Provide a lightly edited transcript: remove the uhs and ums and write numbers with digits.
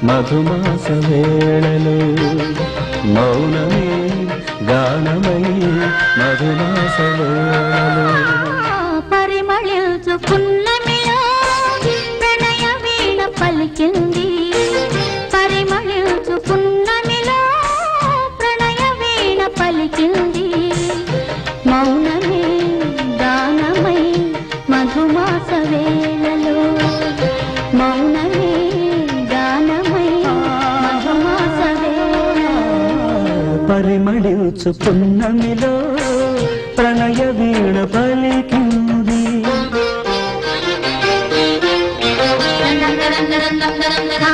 మధుమాస వేళలో మౌనమే గానమై మధుమాస వేళలో పరిమళించు పున్నమిలో ప్రణయ వీణ పలికింది పరిమళించు పున్నమిలో ప్రణయ వీణ పలికింది మౌనమే గానమై మధుమాస వేళలో మౌనమే గానమై మధుమాస వేళలో పరిమళించు పున్నమిలో ప్రణయ వీణ పలికింది ఆ